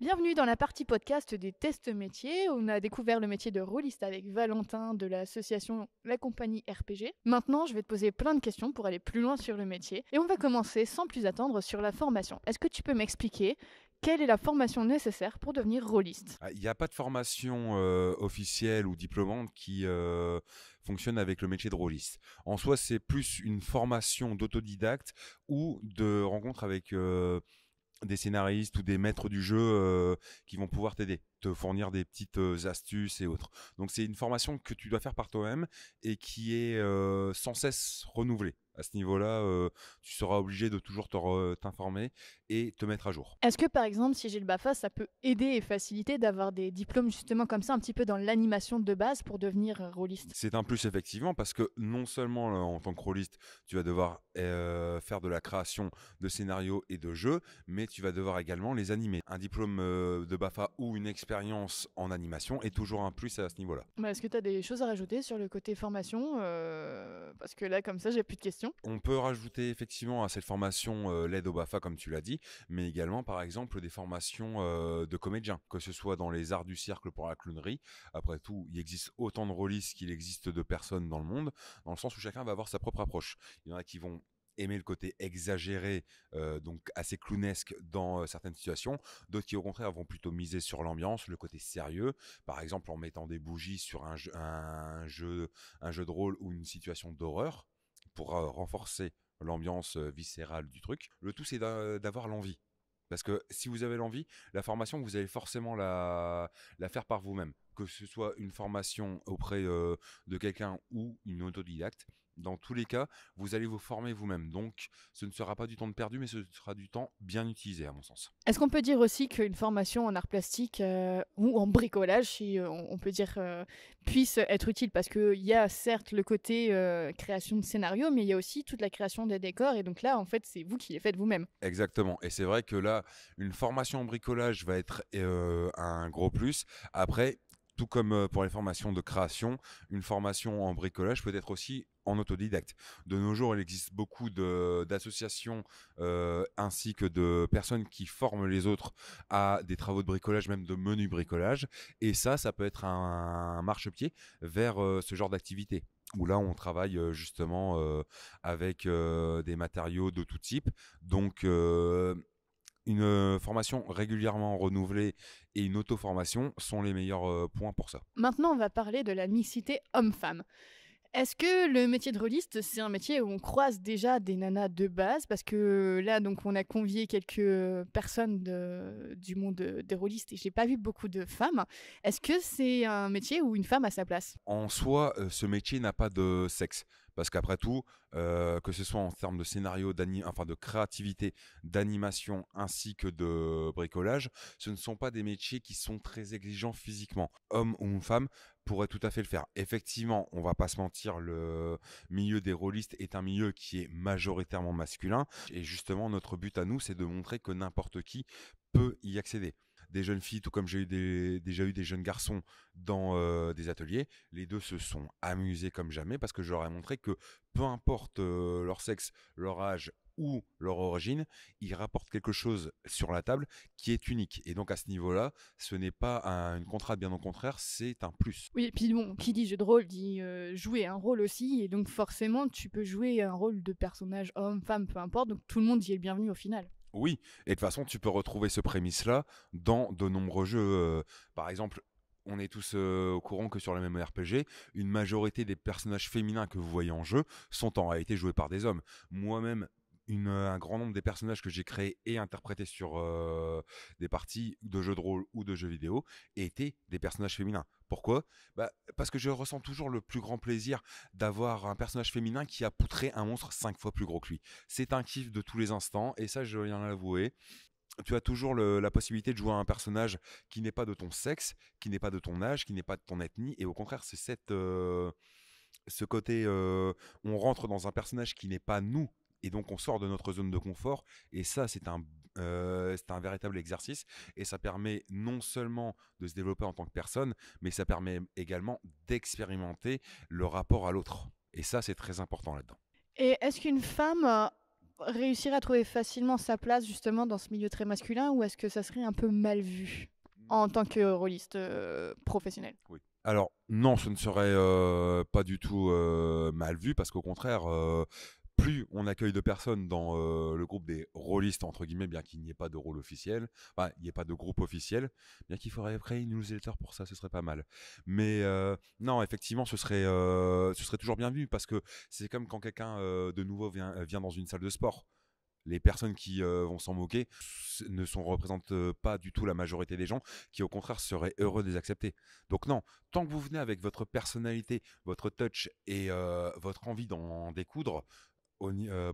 Bienvenue dans la partie podcast des tests métiers. On a découvert le métier de rôliste avec Valentin de l'association La Compagnie RPG. Maintenant, je vais te poser plein de questions pour aller plus loin sur le métier. Et on va commencer sans plus attendre sur la formation. Est-ce que tu peux m'expliquer quelle est la formation nécessaire pour devenir rôliste? Il n'y a pas de formation officielle ou diplômante qui fonctionne avec le métier de rôliste. En soi, c'est plus une formation d'autodidacte ou de rencontre avec des scénaristes ou des maîtres du jeu qui vont pouvoir t'aider, te fournir des petites astuces et autres. Donc c'est une formation que tu dois faire par toi-même et qui est sans cesse renouvelée. À ce niveau-là, tu seras obligé de toujours t'informer et te mettre à jour. Est-ce que par exemple, si j'ai le BAFA, ça peut aider et faciliter d'avoir des diplômes justement comme ça, un petit peu dans l'animation de base pour devenir rôliste? C'est un plus effectivement parce que non seulement en tant que rôliste, tu vas devoir faire de la création de scénarios et de jeux, mais tu vas devoir également les animer. Un diplôme de BAFA ou une expérience en animation est toujours un plus à ce niveau-là. Est-ce que tu as des choses à rajouter sur le côté formation? Parce que là, comme ça, j'ai plus de questions. On peut rajouter effectivement à cette formation l'aide au BAFA comme tu l'as dit, mais également par exemple des formations de comédiens, que ce soit dans les arts du cirque pour la clownerie. Après tout, il existe autant de rôlistes qu'il existe de personnes dans le monde, dans le sens où chacun va avoir sa propre approche. Il y en a qui vont aimer le côté exagéré, donc assez clownesque dans certaines situations, d'autres qui au contraire vont plutôt miser sur l'ambiance, le côté sérieux, par exemple en mettant des bougies sur un jeu de rôle ou une situation d'horreur pour renforcer l'ambiance viscérale du truc. Le tout, c'est d'avoir l'envie. Parce que si vous avez l'envie, la formation, vous allez forcément la faire par vous-même. Que ce soit une formation auprès de quelqu'un ou une autodidacte, dans tous les cas, vous allez vous former vous-même. Donc, ce ne sera pas du temps de perdu, mais ce sera du temps bien utilisé, à mon sens. Est-ce qu'on peut dire aussi qu'une formation en art plastique ou en bricolage, si on peut dire, puisse être utile? Parce qu'il y a certes le côté création de scénario, mais il y a aussi toute la création des décors. Et donc là, en fait, c'est vous qui les faites vous-même. Exactement. Et c'est vrai que là, une formation en bricolage va être un gros plus. Après, tout comme pour les formations de création, une formation en bricolage peut être aussi en autodidacte. De nos jours, il existe beaucoup d'associations ainsi que de personnes qui forment les autres à des travaux de bricolage, même de menu bricolage. Et ça peut être un marchepied vers ce genre d'activité où là on travaille justement avec des matériaux de tout type. Donc une formation régulièrement renouvelée et une auto-formation sont les meilleurs points pour ça. Maintenant, on va parler de la mixité homme-femme. Est-ce que le métier de rôliste, c'est un métier où on croise déjà des nanas de base? Parce que là, donc, on a convié quelques personnes du monde des rôlistes et j'ai pas vu beaucoup de femmes. Est-ce que c'est un métier où une femme a sa place? En soi, ce métier n'a pas de sexe. Parce qu'après tout, que ce soit en termes de scénario, enfin de créativité, d'animation ainsi que de bricolage, ce ne sont pas des métiers qui sont très exigeants physiquement. Homme ou femme pourrait tout à fait le faire. Effectivement, on va pas se mentir, le milieu des rôlistes est un milieu qui est majoritairement masculin. Et justement, notre but à nous, c'est de montrer que n'importe qui peut y accéder. Des jeunes filles, tout comme j'ai eu déjà eu des jeunes garçons dans des ateliers, les deux se sont amusés comme jamais parce que je leur ai montré que peu importe leur sexe, leur âge ou leur origine, ils rapportent quelque chose sur la table qui est unique. Et donc à ce niveau-là, ce n'est pas une contrainte, bien au contraire, c'est un plus. Oui, et puis bon, qui dit jeu de rôle dit jouer un rôle aussi, et donc forcément, tu peux jouer un rôle de personnage homme, femme, peu importe, donc tout le monde y est le bienvenu au final. Oui, et de toute façon, tu peux retrouver ce prémisse-là dans de nombreux jeux. Par exemple, on est tous au courant que sur le MMORPG, une majorité des personnages féminins que vous voyez en jeu sont en réalité joués par des hommes. Moi-même, un grand nombre des personnages que j'ai créés et interprétés sur des parties de jeux de rôle ou de jeux vidéo étaient des personnages féminins. Pourquoi? Parce que je ressens toujours le plus grand plaisir d'avoir un personnage féminin qui a poutré un monstre 5 fois plus gros que lui. C'est un kiff de tous les instants et ça, je viens à l'avouer. Tu as toujours la possibilité de jouer à un personnage qui n'est pas de ton sexe, qui n'est pas de ton âge, qui n'est pas de ton ethnie, et au contraire, c'est ce côté, on rentre dans un personnage qui n'est pas nous, et donc on sort de notre zone de confort, et ça, c'est un véritable exercice, et ça permet non seulement de se développer en tant que personne, mais ça permet également d'expérimenter le rapport à l'autre. Et ça, c'est très important là-dedans. Et est-ce qu'une femme réussirait à trouver facilement sa place justement dans ce milieu très masculin ou est-ce que ça serait un peu mal vu en tant que rôliste professionnel? Oui. Alors non, ce ne serait pas du tout mal vu parce qu'au contraire, plus on accueille de personnes dans le groupe des rôlistes, entre guillemets, bien qu'il n'y ait pas de rôle officiel, enfin, il n'y ait pas de groupe officiel, bien qu'il faudrait créer une newsletter pour ça, ce serait pas mal. Mais non, effectivement, ce serait toujours bien vu parce que c'est comme quand quelqu'un de nouveau vient dans une salle de sport. Les personnes qui vont s'en moquer représentent pas du tout la majorité des gens qui au contraire seraient heureux de les accepter. Donc non, tant que vous venez avec votre personnalité, votre touch et votre envie d'en découdre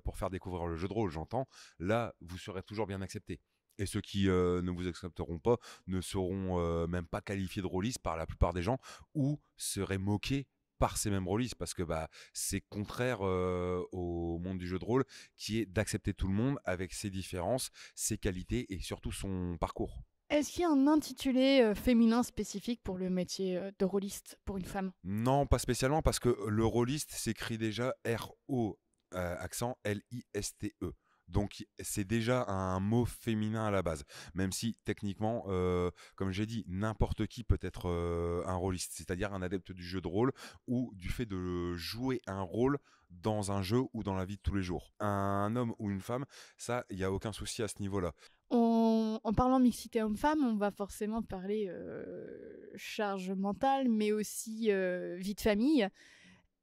pour faire découvrir le jeu de rôle, j'entends, là vous serez toujours bien accepté. Et ceux qui ne vous accepteront pas ne seront même pas qualifiés de rôlistes par la plupart des gens ou seraient moqués par ces mêmes rôlistes parce que bah, c'est contraire au monde du jeu de rôle qui est d'accepter tout le monde avec ses différences, ses qualités et surtout son parcours. Est-ce qu'il y a un intitulé féminin spécifique pour le métier de rôliste pour une femme? Non, pas spécialement parce que le rôliste s'écrit déjà R-O accent L-I-S-T-E. Donc c'est déjà un mot féminin à la base, même si techniquement, comme j'ai dit, n'importe qui peut être un rôliste, c'est-à-dire un adepte du jeu de rôle ou du fait de jouer un rôle dans un jeu ou dans la vie de tous les jours. Un homme ou une femme, ça, il n'y a aucun souci à ce niveau-là. En parlant mixité homme-femme, on va forcément parler charge mentale, mais aussi vie de famille.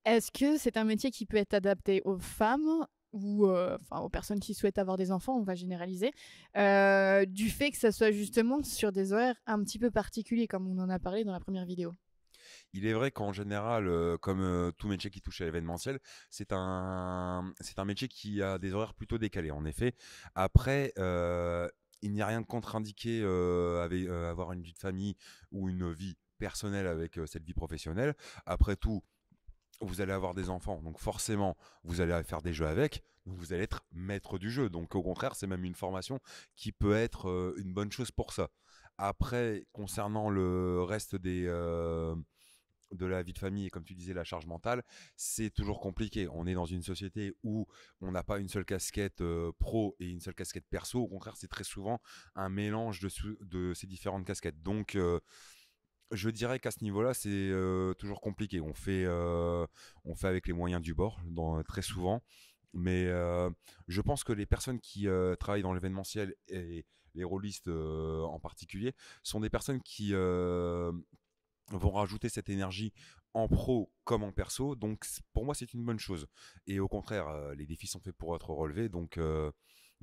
Est-ce que c'est un métier qui peut être adapté aux femmes ou aux personnes qui souhaitent avoir des enfants, on va généraliser, du fait que ça soit justement sur des horaires un petit peu particuliers, comme on en a parlé dans la première vidéo? Il est vrai qu'en général, comme tout métier qui touche à l'événementiel, c'est un métier qui a des horaires plutôt décalés, en effet. Après, il n'y a rien de contre-indiqué avec avoir une vie de famille ou une vie personnelle avec cette vie professionnelle. Après tout, vous allez avoir des enfants, donc forcément, vous allez faire des jeux avec, donc vous allez être maître du jeu. Donc au contraire, c'est même une formation qui peut être une bonne chose pour ça. Après, concernant le reste de la vie de famille et comme tu disais la charge mentale, c'est toujours compliqué. On est dans une société où on n'a pas une seule casquette pro et une seule casquette perso. Au contraire, c'est très souvent un mélange de ces différentes casquettes. Donc je dirais qu'à ce niveau-là, c'est toujours compliqué. On fait avec les moyens du bord très souvent. Mais je pense que les personnes qui travaillent dans l'événementiel et les rôlistes en particulier sont des personnes qui vont rajouter cette énergie en pro comme en perso. Donc pour moi, c'est une bonne chose. Et au contraire, les défis sont faits pour être relevés. Donc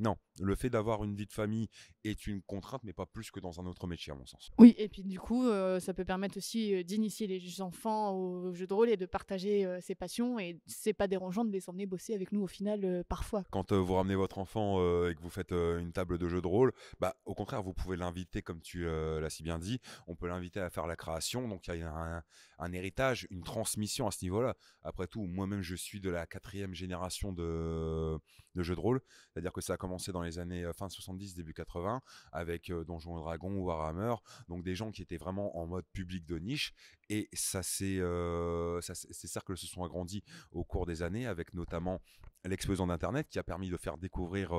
non, le fait d'avoir une vie de famille est une contrainte, mais pas plus que dans un autre métier, à mon sens. Oui, et puis du coup, ça peut permettre aussi d'initier les enfants au jeu de rôle et de partager ses passions. Et c'est pas dérangeant de les emmener bosser avec nous au final, parfois. Quand vous ramenez votre enfant et que vous faites une table de jeu de rôle, bah, au contraire, vous pouvez l'inviter, comme tu l'as si bien dit, on peut l'inviter à faire la création. Donc il y a un héritage, une transmission à ce niveau-là. Après tout, moi-même, je suis de la 4e génération de jeux de rôle. C'est-à-dire que ça a commencé dans les années fin 70, début 80, avec Donjons et Dragons, Warhammer. Donc des gens qui étaient vraiment en mode public de niche. Et ces cercles se sont agrandis au cours des années, avec notamment l'explosion d'Internet qui a permis de faire découvrir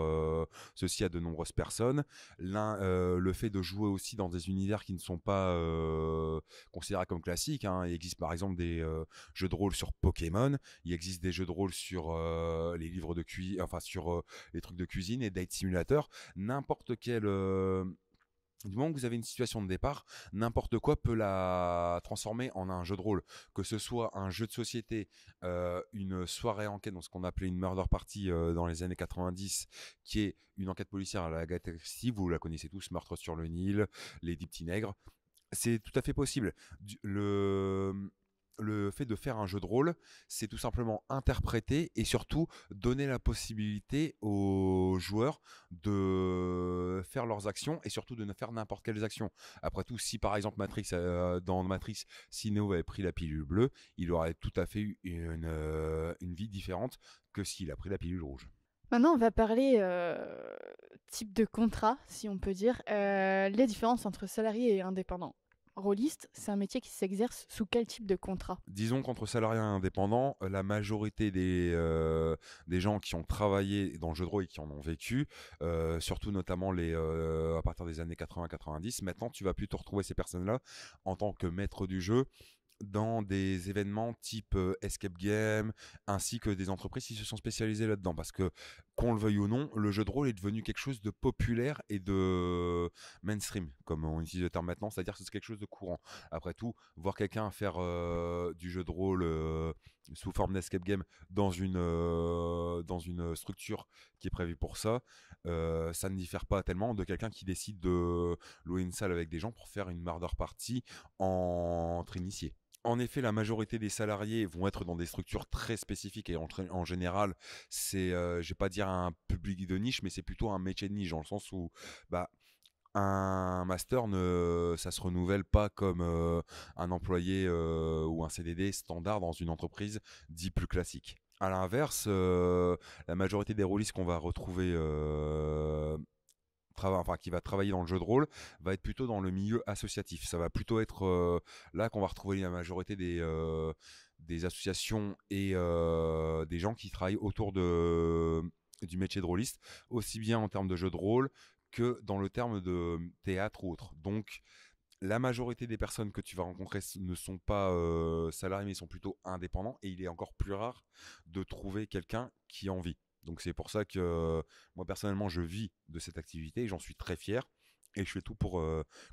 ceci à de nombreuses personnes. Le fait de jouer aussi dans des univers qui ne sont pas considérés comme classiques, hein. Il existe par exemple des jeux de rôle sur Pokémon, il existe des jeux de rôle sur les livres de cuisine, enfin sur les trucs de cuisine et Date Simulator. N'importe quel du moment que vous avez une situation de départ, n'importe quoi peut la transformer en un jeu de rôle. Que ce soit un jeu de société, une soirée enquête, donc ce qu'on appelait une murder party dans les années 90, qui est une enquête policière à la Agatha Christie, vous la connaissez tous, Meurtre sur le Nil, Les 10 petits nègres. C'est tout à fait possible. Le fait de faire un jeu de rôle, c'est tout simplement interpréter et surtout donner la possibilité aux joueurs de faire leurs actions et surtout de ne faire n'importe quelles actions. Après tout, si par exemple dans Matrix, si Neo avait pris la pilule bleue, il aurait tout à fait eu une vie différente que s'il a pris la pilule rouge. Maintenant, on va parler type de contrat, si on peut dire, les différences entre salarié et indépendant. Rôliste, c'est un métier qui s'exerce sous quel type de contrat? Disons qu'entre salariés et indépendants, la majorité des gens qui ont travaillé dans le jeu de rôle et qui en ont vécu, surtout notamment à partir des années 80-90, maintenant tu vas plus te retrouver ces personnes-là en tant que maître du jeu dans des événements type escape game, ainsi que des entreprises qui se sont spécialisées là-dedans. Parce que, qu'on le veuille ou non, le jeu de rôle est devenu quelque chose de populaire et de mainstream, comme on utilise le terme maintenant, c'est-à-dire que c'est quelque chose de courant. Après tout, voir quelqu'un faire du jeu de rôle sous forme d'escape game dans une structure qui est prévue pour ça, ça ne diffère pas tellement de quelqu'un qui décide de louer une salle avec des gens pour faire une murder party entre initiés. En effet, la majorité des salariés vont être dans des structures très spécifiques et en général, je vais pas dire un public de niche, mais c'est plutôt un métier de niche dans le sens où bah, un master, ça se renouvelle pas comme un employé ou un CDD standard dans une entreprise dit plus classique. À l'inverse, la majorité des rôlistes qu'on va retrouver qui va travailler dans le jeu de rôle, va être plutôt dans le milieu associatif. Ça va plutôt être là qu'on va retrouver la majorité des associations et des gens qui travaillent autour du métier de rôliste, aussi bien en termes de jeu de rôle que dans le terme de théâtre ou autre. Donc, la majorité des personnes que tu vas rencontrer ne sont pas salariés, mais sont plutôt indépendants. Et il est encore plus rare de trouver quelqu'un qui en vit. Donc c'est pour ça que moi personnellement je vis de cette activité et j'en suis très fier. Et je fais tout pour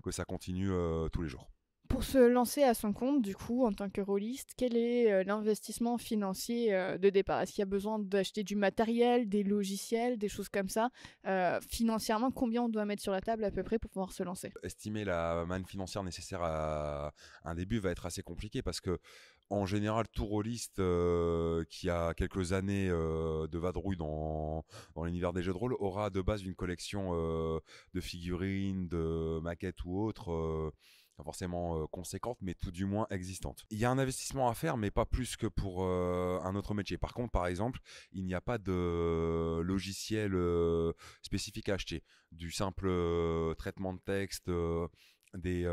que ça continue tous les jours. Pour se lancer à son compte, du coup, en tant que rôliste, quel est l'investissement financier de départ? Est-ce qu'il y a besoin d'acheter du matériel, des logiciels, des choses comme ça? Financièrement, combien on doit mettre sur la table à peu près pour pouvoir se lancer? Estimer la manne financière nécessaire à un début va être assez compliqué parce que en général, tout rôliste qui a quelques années de vadrouille dans l'univers des jeux de rôle aura de base une collection de figurines, de maquettes ou autres, pas forcément conséquente, mais tout du moins existante. Il y a un investissement à faire, mais pas plus que pour un autre métier. Par contre, par exemple, il n'y a pas de logiciel spécifique à acheter. Du simple traitement de texte, des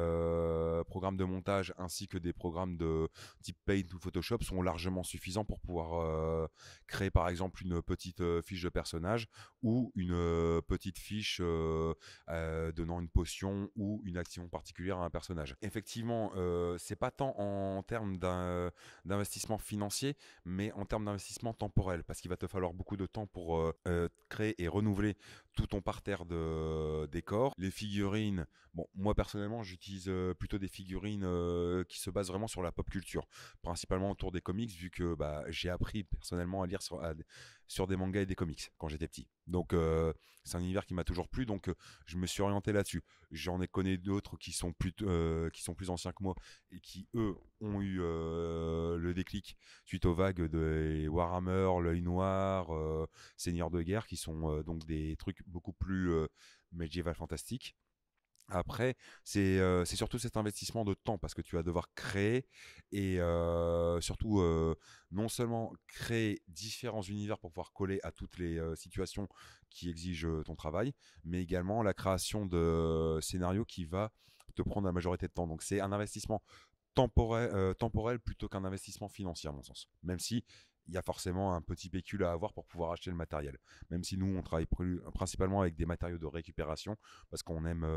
programmes de montage ainsi que des programmes de type Paint ou Photoshop sont largement suffisants pour pouvoir créer par exemple une petite fiche de personnage ou une petite fiche donnant une potion ou une action particulière à un personnage. Effectivement, c'est pas tant en termes d'investissement financier, mais en termes d'investissement temporel, parce qu'il va te falloir beaucoup de temps pour créer et renouveler tout ton parterre de décors. Les figurines, bon, moi personnellement, j'utilise plutôt des figurines qui se basent vraiment sur la pop culture, principalement autour des comics, vu que j'ai appris personnellement à lire sur des mangas et des comics quand j'étais petit. Donc c'est un univers qui m'a toujours plu, donc je me suis orienté là-dessus. J'en ai connu d'autres qui sont plus anciens que moi et qui eux ont eu le déclic suite aux vagues de Warhammer, l'œil noir, Seigneur de guerre, qui sont donc des trucs beaucoup plus médiéval fantastique. Après, c'est surtout cet investissement de temps parce que tu vas devoir créer et surtout non seulement créer différents univers pour pouvoir coller à toutes les situations qui exigent ton travail, mais également la création de scénarios qui va te prendre la majorité de temps. Donc c'est un investissement temporel plutôt qu'un investissement financier à mon sens. Même si il y a forcément un petit pécule à avoir pour pouvoir acheter le matériel. Même si nous, on travaille principalement avec des matériaux de récupération parce qu'on aime,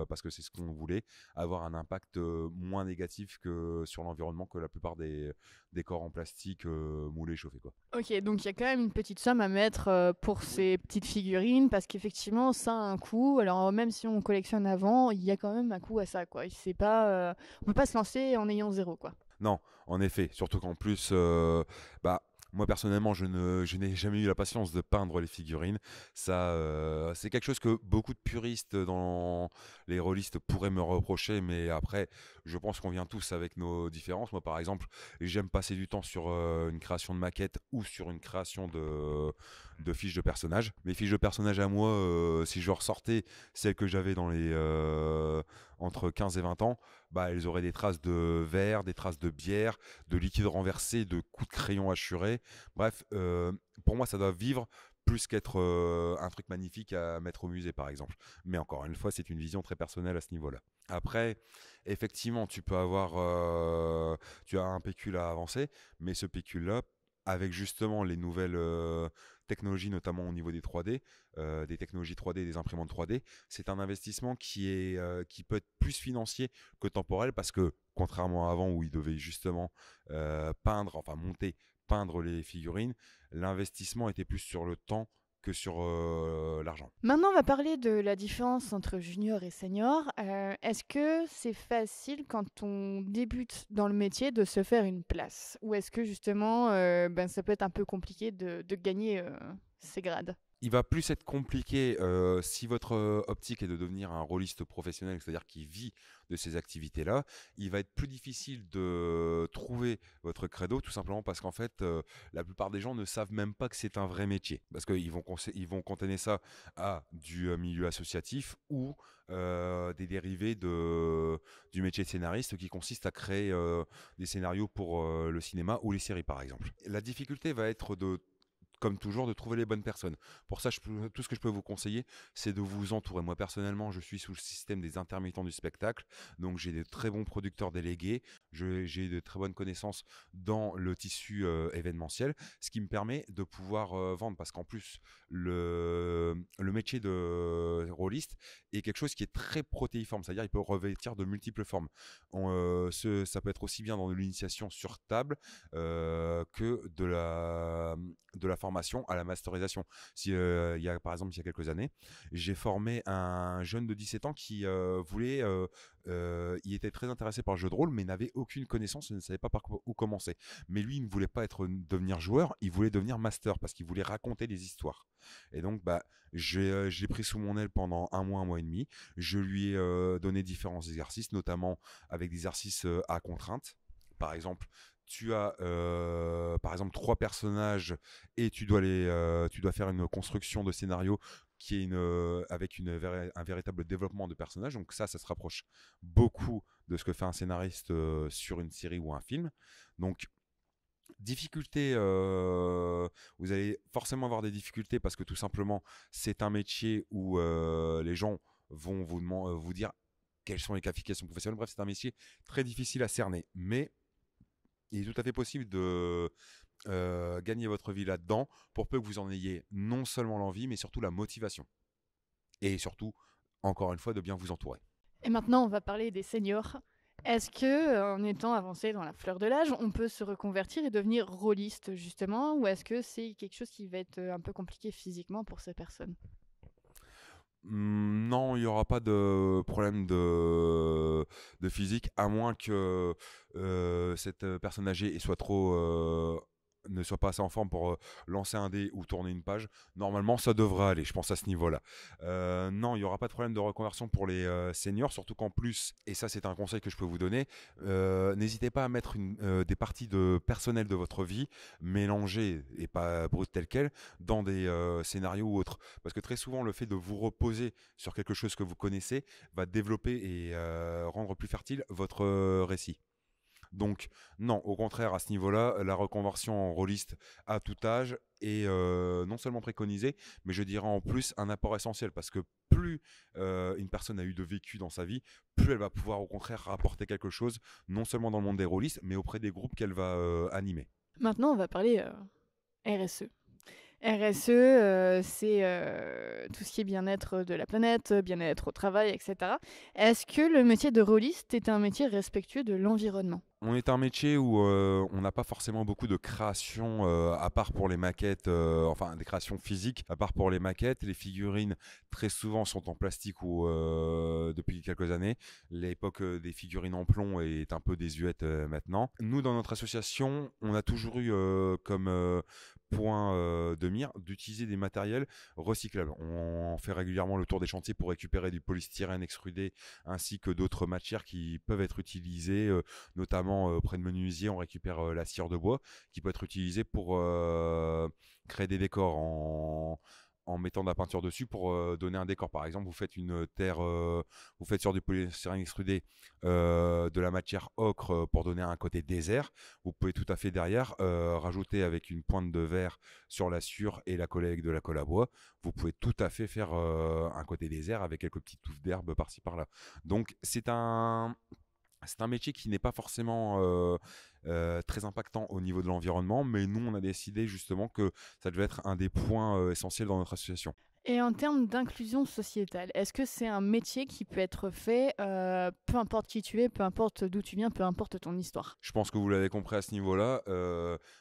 parce que c'est ce qu'on voulait, avoir un impact moins négatif que sur l'environnement que la plupart des décors en plastique moulés, chauffés, quoi. Ok, donc il y a quand même une petite somme à mettre pour ces petites figurines parce qu'effectivement ça a un coût. Alors même si on collectionne avant, il y a quand même un coût à ça, quoi. C'est pas, on peut pas se lancer en ayant zéro, quoi. Non, en effet, surtout qu'en plus, moi personnellement, je n'ai jamais eu la patience de peindre les figurines. Ça, c'est quelque chose que beaucoup de puristes dans les rôlistes pourraient me reprocher, mais après, je pense qu'on vient tous avec nos différences. Moi, par exemple, j'aime passer du temps sur une création de maquette ou sur une création de fiches de personnages. Mes fiches de personnages à moi, si je ressortais celles que j'avais dans les entre 15 et 20 ans, elles auraient des traces de verre, des traces de bière, de liquide renversé, de coups de crayon hachurés. Bref, pour moi, ça doit vivre plus qu'être un truc magnifique à mettre au musée par exemple. Mais encore une fois, c'est une vision très personnelle à ce niveau-là. Après, effectivement, tu as un pécule à avancer, mais ce pécule-là, avec justement les nouvelles technologies, notamment au niveau des 3D, des technologies 3D, des imprimantes 3D, c'est un investissement qui peut être plus financier que temporel parce que, contrairement à avant où il devait justement peindre les figurines, l'investissement était plus sur le temps que sur l'argent. Maintenant, on va parler de la différence entre junior et senior. Est-ce que c'est facile quand on débute dans le métier de se faire une place? Ou est-ce que justement, ça peut être un peu compliqué de gagner ces grades? Il va plus être compliqué si votre optique est de devenir un rôliste professionnel, c'est-à-dire qui vit de ces activités-là. Il va être plus difficile de trouver votre credo, tout simplement parce qu'en fait, la plupart des gens ne savent même pas que c'est un vrai métier. Parce qu'ils ils vont cantonner ça à du milieu associatif ou des dérivés du métier de scénariste qui consiste à créer des scénarios pour le cinéma ou les séries, par exemple. La difficulté va être comme toujours, de trouver les bonnes personnes. Pour ça, tout ce que je peux vous conseiller, c'est de vous entourer. Moi, personnellement, je suis sous le système des intermittents du spectacle. Donc, j'ai de très bons producteurs délégués. J'ai de très bonnes connaissances dans le tissu événementiel, ce qui me permet de pouvoir vendre. Parce qu'en plus, le métier de rôliste est quelque chose qui est très protéiforme. C'est-à-dire qu'il peut revêtir de multiples formes. Ça peut être aussi bien dans de l'initiation sur table que de la formation à la masterisation. Par exemple, il y a quelques années, j'ai formé un jeune de 17 ans qui il était très intéressé par le jeu de rôle, mais n'avait aucune connaissance et ne savait pas par où commencer. Mais lui, il ne voulait pas devenir joueur, il voulait devenir master parce qu'il voulait raconter des histoires. Et donc, je l'ai pris sous mon aile pendant un mois et demi. Je lui ai donné différents exercices, notamment avec des exercices à contrainte. Par exemple, tu as par exemple 3 personnages et tu dois faire une construction de scénario qui est avec un véritable développement de personnages. Donc ça se rapproche beaucoup de ce que fait un scénariste sur une série ou un film. Donc difficulté, vous allez forcément avoir des difficultés parce que tout simplement c'est un métier où les gens vont vous dire quelles sont les qualifications professionnelles. Bref, c'est un métier très difficile à cerner, mais il est tout à fait possible de gagner votre vie là-dedans pour peu que vous en ayez non seulement l'envie, mais surtout la motivation. Et surtout, encore une fois, de bien vous entourer. Et maintenant, on va parler des seniors. Est-ce que, en étant avancé dans la fleur de l'âge, on peut se reconvertir et devenir rôliste, justement, ou est-ce que c'est quelque chose qui va être un peu compliqué physiquement pour ces personnes? Non, il n'y aura pas de problème de physique, à moins que cette personne âgée ne soit pas assez en forme pour lancer un dé ou tourner une page. Normalement, ça devrait aller, je pense, à ce niveau-là. Non, il n'y aura pas de problème de reconversion pour les seniors, surtout qu'en plus, et ça c'est un conseil que je peux vous donner, n'hésitez pas à mettre des parties de personnel de votre vie mélangées et pas brutes telles quelles dans des scénarios ou autres. Parce que très souvent, le fait de vous reposer sur quelque chose que vous connaissez va développer et rendre plus fertile votre récit. Donc non, au contraire, à ce niveau-là, la reconversion en rôliste à tout âge est non seulement préconisée, mais je dirais en plus un apport essentiel parce que plus une personne a eu de vécu dans sa vie, plus elle va pouvoir au contraire rapporter quelque chose, non seulement dans le monde des rôlistes, mais auprès des groupes qu'elle va animer. Maintenant, on va parler RSE. RSE, c'est tout ce qui est bien-être de la planète, bien-être au travail, etc. Est-ce que le métier de rôliste est un métier respectueux de l'environnement? On est un métier où on n'a pas forcément beaucoup de créations à part pour les maquettes, enfin des créations physiques, à part pour les maquettes. Les figurines très souvent sont en plastique ou depuis quelques années. L'époque des figurines en plomb est un peu désuète maintenant. Nous, dans notre association, on a toujours eu comme point de mire d'utiliser des matériels recyclables. On fait régulièrement le tour des chantiers pour récupérer du polystyrène extrudé ainsi que d'autres matières qui peuvent être utilisées, notamment auprès de menuisiers, on récupère la cire de bois qui peut être utilisée pour créer des décors en mettant de la peinture dessus pour donner un décor. Par exemple, vous faites une terre, vous faites sur du polystyrène extrudé de la matière ocre pour donner un côté désert. Vous pouvez tout à fait derrière rajouter avec une pointe de verre sur la sûre et la coller avec de la colle à bois. Vous pouvez tout à fait faire un côté désert avec quelques petites touffes d'herbe par-ci par-là. Donc c'est un métier qui n'est pas forcément très impactant au niveau de l'environnement, mais nous, on a décidé justement que ça devait être un des points essentiels dans notre association. Et en termes d'inclusion sociétale, est-ce que c'est un métier qui peut être fait, peu importe qui tu es, peu importe d'où tu viens, peu importe ton histoire? Je pense que vous l'avez compris à ce niveau-là.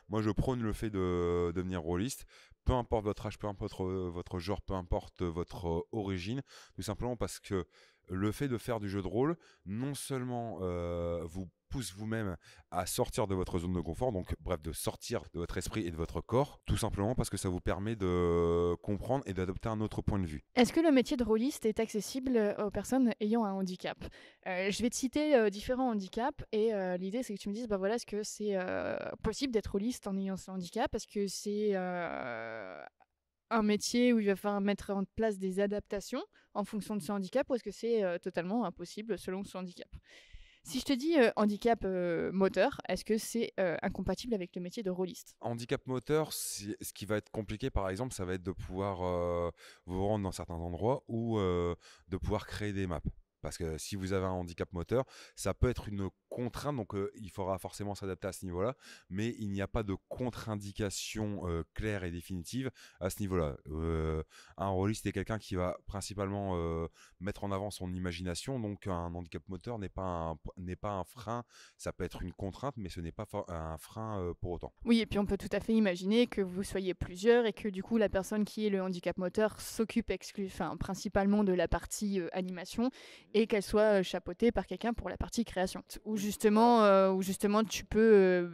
Moi, je prône le fait de devenir rôliste. Peu importe votre âge, peu importe votre genre, peu importe votre origine, tout simplement parce que le fait de faire du jeu de rôle, non seulement vous pousse vous-même à sortir de votre zone de confort, donc bref, de sortir de votre esprit et de votre corps, tout simplement parce que ça vous permet de comprendre et d'adopter un autre point de vue. Est-ce que le métier de rôliste est accessible aux personnes ayant un handicap? Je vais te citer différents handicaps et l'idée c'est que tu me dises, bah voilà, est-ce que c'est possible d'être rôliste en ayant ce handicap? Est-ce que c'est un métier où il va falloir mettre en place des adaptations en fonction de ce handicap, ou est-ce que c'est totalement impossible selon ce handicap? Si je te dis handicap moteur, est-ce que c'est incompatible avec le métier de rôliste? Handicap moteur, ce qui va être compliqué, par exemple, ça va être de pouvoir vous rendre dans certains endroits ou de pouvoir créer des maps. Parce que si vous avez un handicap moteur, ça peut être une contrainte, donc il faudra forcément s'adapter à ce niveau-là, mais il n'y a pas de contre-indication claire et définitive à ce niveau-là. Un rôliste est quelqu'un qui va principalement mettre en avant son imagination, donc un handicap moteur n'est pas un frein, ça peut être une contrainte, mais ce n'est pas un frein pour autant. Oui, et puis on peut tout à fait imaginer que vous soyez plusieurs et que du coup la personne qui est le handicap moteur s'occupe principalement de la partie animation et qu'elle soit chapeautée par quelqu'un pour la partie création. Ou justement tu peux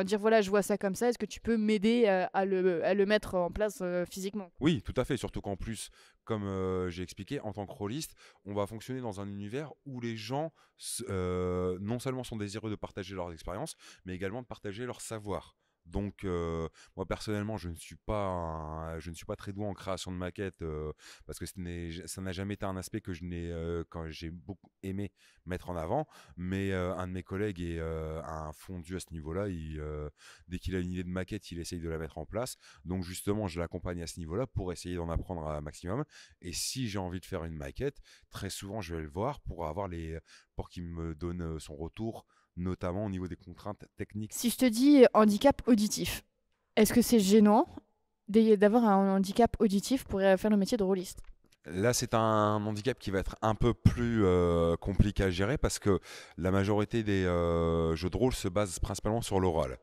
dire voilà, je vois ça comme ça, est-ce que tu peux m'aider à le mettre en place physiquement? Oui, tout à fait, surtout qu'en plus, comme j'ai expliqué, en tant que rôliste, on va fonctionner dans un univers où les gens non seulement sont désireux de partager leurs expériences, mais également de partager leur savoir. Donc moi personnellement je ne suis pas très doué en création de maquettes parce que ça n'a jamais été un aspect que quand j'ai beaucoup aimé mettre en avant, mais un de mes collègues a un fondu à ce niveau-là. Dès qu'il a une idée de maquette, il essaye de la mettre en place, donc justement je l'accompagne à ce niveau-là pour essayer d'en apprendre un maximum. Et si j'ai envie de faire une maquette, très souvent je vais le voir pour qu'il me donne son retour, notamment au niveau des contraintes techniques. Si je te dis handicap auditif, est-ce que c'est gênant d'avoir un handicap auditif pour faire le métier de rôliste? Là, c'est un handicap qui va être un peu plus compliqué à gérer parce que la majorité des jeux de rôle se basent principalement sur l'oral.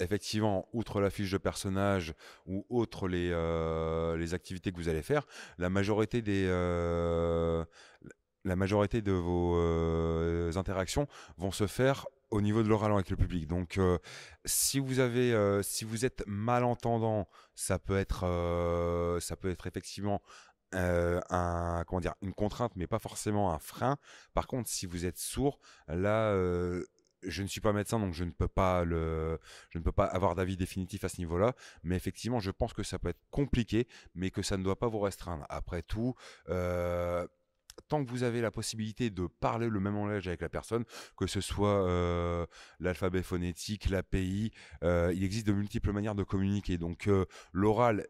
Effectivement, outre la fiche de personnage ou outre les activités que vous allez faire, la majorité de vos interactions vont se faire au niveau de l'oral avec le public. Donc, si vous êtes malentendant, ça peut être effectivement une contrainte, mais pas forcément un frein. Par contre, si vous êtes sourd, là, je ne suis pas médecin, donc je ne peux pas avoir d'avis définitif à ce niveau-là. Mais effectivement, je pense que ça peut être compliqué, mais que ça ne doit pas vous restreindre. Après tout, tant que vous avez la possibilité de parler le même langage avec la personne, que ce soit l'alphabet phonétique, l'API, il existe de multiples manières de communiquer. Donc l'oral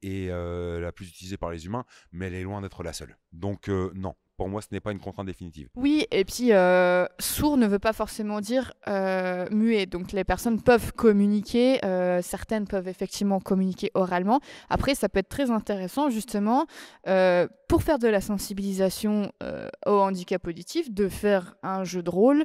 est la plus utilisée par les humains, mais elle est loin d'être la seule. Donc non. Pour moi, ce n'est pas une contrainte définitive. Oui, et puis sourd ne veut pas forcément dire muet. Donc les personnes peuvent communiquer, certaines peuvent effectivement communiquer oralement. Après, ça peut être très intéressant justement pour faire de la sensibilisation au handicap auditif, de faire un jeu de rôle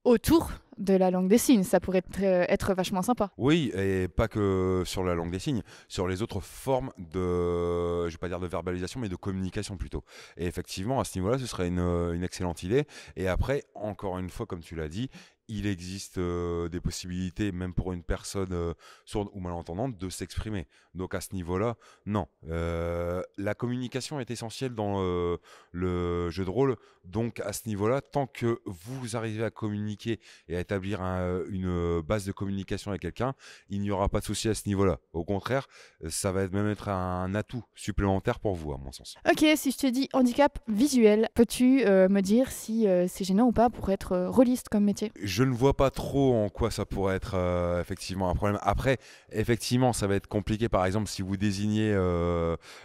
autour de la langue des signes. Ça pourrait être vachement sympa. Oui, et pas que sur la langue des signes, sur les autres formes je vais pas dire de verbalisation, mais de communication plutôt. Et effectivement, à ce niveau-là, ce serait une excellente idée. Et après, encore une fois, comme tu l'as dit, il existe des possibilités, même pour une personne sourde ou malentendante, de s'exprimer. Donc à ce niveau-là, non. La communication est essentielle dans le jeu de rôle. Donc à ce niveau-là, tant que vous arrivez à communiquer et à établir une base de communication avec quelqu'un, il n'y aura pas de souci à ce niveau-là. Au contraire, ça va même être un atout supplémentaire pour vous, à mon sens. Ok, si je te dis handicap visuel, peux-tu me dire si c'est gênant ou pas pour être rôliste comme métier? Je ne vois pas trop en quoi ça pourrait être effectivement un problème. Après, effectivement, ça va être compliqué. Par exemple, si vous désignez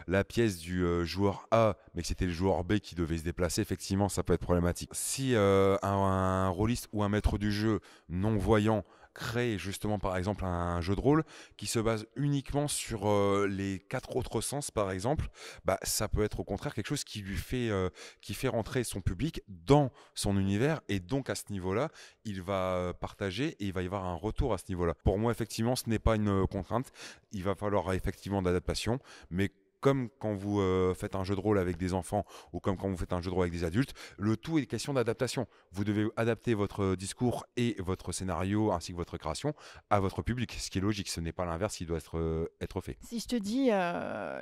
la pièce du joueur A, mais que c'était le joueur B qui devait se déplacer, effectivement, ça peut être problématique. Si un rôliste ou un maître du jeu non-voyant crée justement par exemple un jeu de rôle qui se base uniquement sur les 4 autres sens par exemple, bah, ça peut être au contraire quelque chose qui fait rentrer son public dans son univers, et donc à ce niveau-là il va partager et il va y avoir un retour à ce niveau-là. Pour moi, effectivement, ce n'est pas une contrainte. Il va falloir effectivement d'adaptation, mais comme quand vous faites un jeu de rôle avec des enfants ou comme quand vous faites un jeu de rôle avec des adultes, le tout est question d'adaptation. Vous devez adapter votre discours et votre scénario ainsi que votre création à votre public, ce qui est logique. Ce n'est pas l'inverse qui doit être fait. Si je te dis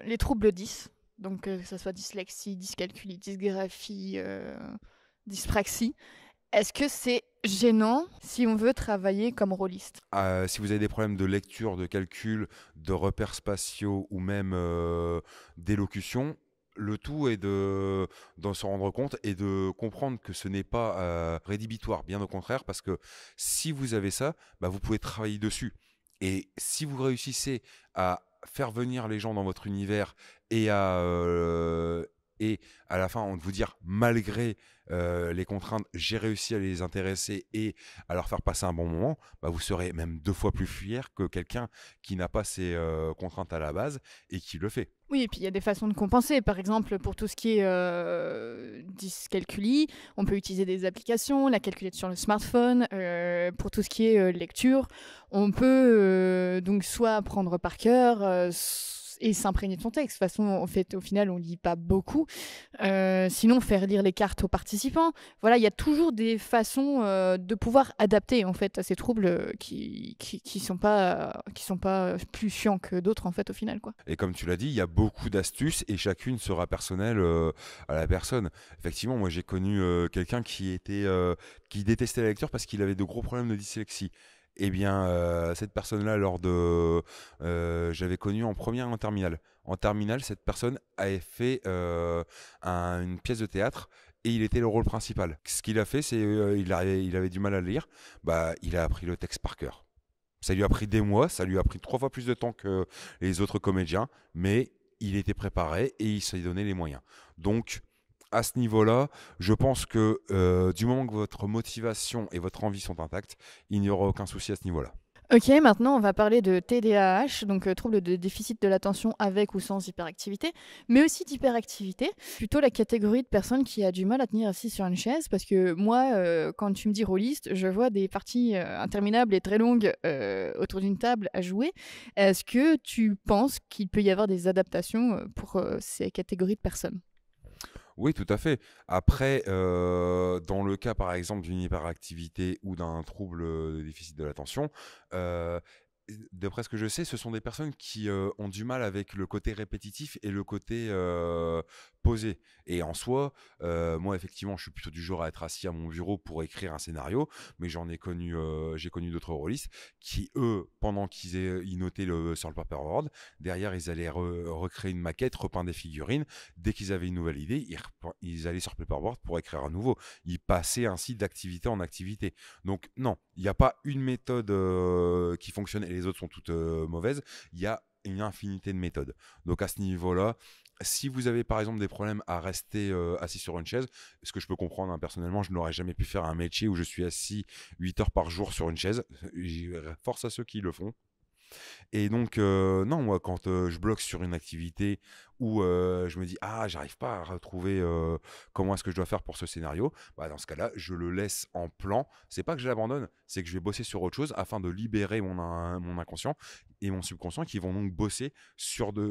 les troubles 10, donc que ce soit dyslexie, dyscalculie, dysgraphie, dyspraxie, est-ce que c'est gênant si on veut travailler comme rôliste? Si vous avez des problèmes de lecture, de calcul, de repères spatiaux ou même d'élocution, le tout est d'en se rendre compte et de comprendre que ce n'est pas rédhibitoire, bien au contraire, parce que si vous avez ça, bah, vous pouvez travailler dessus. Et si vous réussissez à faire venir les gens dans votre univers et et à la fin, on va vous dire, malgré les contraintes, j'ai réussi à les intéresser et à leur faire passer un bon moment, bah, vous serez même 2 fois plus fier que quelqu'un qui n'a pas ces contraintes à la base et qui le fait. Oui, et puis il y a des façons de compenser. Par exemple, pour tout ce qui est dyscalculie, on peut utiliser des applications, la calculette sur le smartphone. Pour tout ce qui est lecture, on peut donc soit apprendre par cœur et s'imprégner de son texte. De toute façon, en fait, au final, on lit pas beaucoup. Sinon, faire lire les cartes aux participants. Voilà, il y a toujours des façons de pouvoir adapter en fait à ces troubles qui sont pas plus chiants que d'autres en fait au final quoi. Et comme tu l'as dit, il y a beaucoup d'astuces et chacune sera personnelle à la personne. Effectivement, moi j'ai connu quelqu'un qui détestait la lecture parce qu'il avait de gros problèmes de dyslexie. Eh bien, cette personne-là, j'avais connu en première et en terminale. En terminale, cette personne avait fait une pièce de théâtre et il était le rôle principal. Ce qu'il a fait, c'est il avait du mal à lire. Bah, il a appris le texte par cœur. Ça lui a pris des mois, ça lui a pris 3 fois plus de temps que les autres comédiens, mais il était préparé et il s'est donné les moyens. Donc, à ce niveau-là, je pense que du moment que votre motivation et votre envie sont intactes, il n'y aura aucun souci à ce niveau-là. Ok, maintenant on va parler de TDAH, donc trouble de déficit de l'attention avec ou sans hyperactivité, mais aussi d'hyperactivité, plutôt la catégorie de personnes qui a du mal à tenir assis sur une chaise, parce que moi, quand tu me dis rôliste, je vois des parties interminables et très longues autour d'une table à jouer. Est-ce que tu penses qu'il peut y avoir des adaptations pour ces catégories de personnes? Oui, tout à fait. Après, dans le cas, par exemple, d'une hyperactivité ou d'un trouble de déficit de l'attention, euh, d'après ce que je sais, ce sont des personnes qui ont du mal avec le côté répétitif et le côté posé. Et en soi, moi, effectivement, je suis plutôt du genre à être assis à mon bureau pour écrire un scénario, mais j'ai connu d'autres rôlistes qui, eux, pendant ils notaient sur le paperboard, derrière, ils allaient recréer une maquette, repeindre des figurines. Dès qu'ils avaient une nouvelle idée, ils allaient sur le paperboard pour écrire à nouveau. Ils passaient ainsi d'activité en activité. Donc, non, il n'y a pas une méthode qui fonctionne et les autres sont toutes mauvaises. Il y a une infinité de méthodes. Donc, à ce niveau-là, si vous avez par exemple des problèmes à rester assis sur une chaise, ce que je peux comprendre, hein, personnellement, je n'aurais jamais pu faire un métier où je suis assis 8 heures par jour sur une chaise. Force à ceux qui le font. Et donc, non, moi, quand je bloque sur une activité où je me dis ah, j'arrive pas à retrouver comment est-ce que je dois faire pour ce scénario, bah, dans ce cas-là, je le laisse en plan. C'est pas que je l'abandonne, c'est que je vais bosser sur autre chose afin de libérer mon inconscient et mon subconscient qui vont donc bosser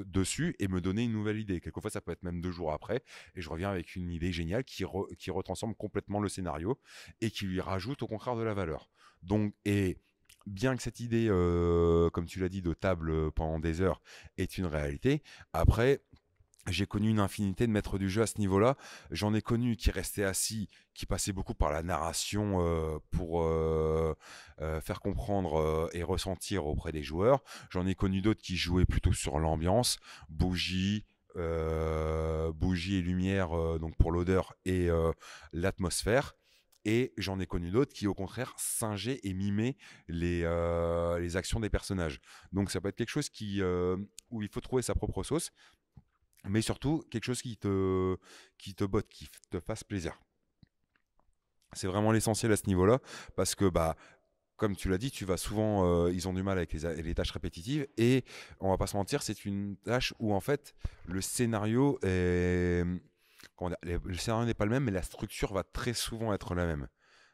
dessus et me donner une nouvelle idée. Quelquefois, ça peut être même 2 jours après et je reviens avec une idée géniale qui retransforme complètement le scénario et qui lui rajoute au contraire de la valeur. Donc, et bien que cette idée, comme tu l'as dit, de table pendant des heures est une réalité, après, j'ai connu une infinité de maîtres du jeu à ce niveau-là. J'en ai connu qui restaient assis, qui passaient beaucoup par la narration pour faire comprendre et ressentir auprès des joueurs. J'en ai connu d'autres qui jouaient plutôt sur l'ambiance, bougie et lumière donc pour l'odeur et l'atmosphère. Et j'en ai connu d'autres qui, au contraire, singeaient et mimaient les actions des personnages. Donc ça peut être quelque chose où il faut trouver sa propre sauce, mais surtout quelque chose qui te botte, qui te fasse plaisir. C'est vraiment l'essentiel à ce niveau-là, parce que bah, comme tu l'as dit, tu vas souvent, ils ont du mal avec les tâches répétitives, et on va pas se mentir, c'est une tâche où en fait le scénario est, comment dire, le scénario n'est pas le même, mais la structure va très souvent être la même.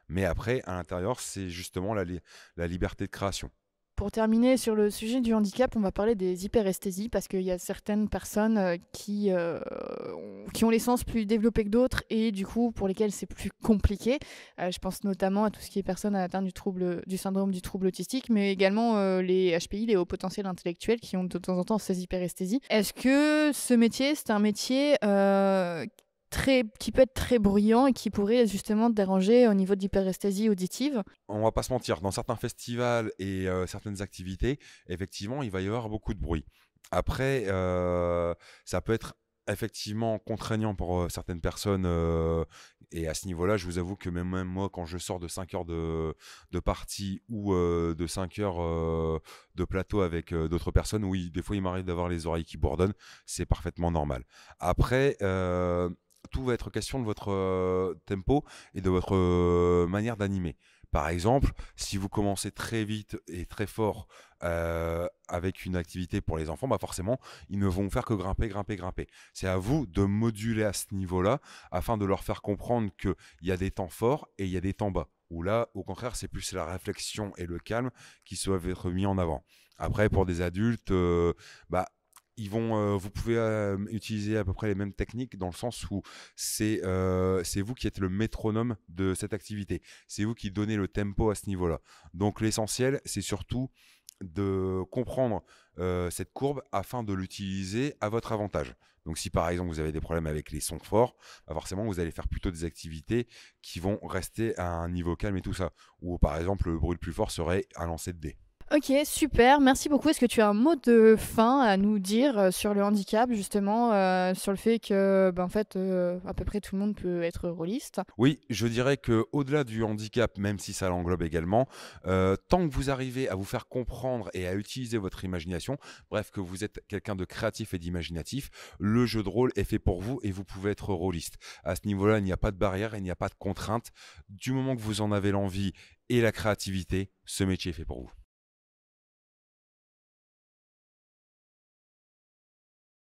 Mais après, à l'intérieur, c'est justement la liberté de création. Pour terminer sur le sujet du handicap, on va parler des hyperesthésies parce qu'il y a certaines personnes qui ont les sens plus développés que d'autres et du coup pour lesquelles c'est plus compliqué. Je pense notamment à tout ce qui est personnes atteintes du syndrome du trouble autistique, mais également les HPI, les hauts potentiels intellectuels qui ont de temps en temps ces hyperesthésies. Est-ce que ce métier, c'est un métier qui peut être très bruyant et qui pourrait justement déranger au niveau d'hyperesthésie auditive? On va pas se mentir, dans certains festivals et certaines activités, effectivement, il va y avoir beaucoup de bruit. Après, ça peut être effectivement contraignant pour certaines personnes. Et à ce niveau-là, je vous avoue que même moi, quand je sors de 5 heures de partie ou de 5 heures de plateau avec d'autres personnes, oui, des fois, il m'arrive d'avoir les oreilles qui bourdonnent. C'est parfaitement normal. Après, tout va être question de votre tempo et de votre manière d'animer. Par exemple, si vous commencez très vite et très fort avec une activité pour les enfants, bah forcément, ils ne vont faire que grimper, grimper, grimper. C'est à vous de moduler à ce niveau-là afin de leur faire comprendre qu'il y a des temps forts et il y a des temps bas. Où là, au contraire, c'est plus la réflexion et le calme qui doivent être mis en avant. Après, pour des adultes, bah, vous pouvez utiliser à peu près les mêmes techniques dans le sens où c'est vous qui êtes le métronome de cette activité. C'est vous qui donnez le tempo à ce niveau-là. Donc l'essentiel, c'est surtout de comprendre cette courbe afin de l'utiliser à votre avantage. Donc si par exemple vous avez des problèmes avec les sons forts, bah forcément vous allez faire plutôt des activités qui vont rester à un niveau calme et tout ça. Ou par exemple le bruit le plus fort serait un lancer de dés. Ok, super, merci beaucoup. Est-ce que tu as un mot de fin à nous dire sur le handicap, justement, sur le fait que, en fait, à peu près tout le monde peut être rôliste? Oui, je dirais que au-delà du handicap, même si ça l'englobe également, tant que vous arrivez à vous faire comprendre et à utiliser votre imagination, bref, que vous êtes quelqu'un de créatif et d'imaginatif, le jeu de rôle est fait pour vous et vous pouvez être rôliste. À ce niveau-là, il n'y a pas de barrière, il n'y a pas de contrainte. Du moment que vous en avez l'envie et la créativité, ce métier est fait pour vous.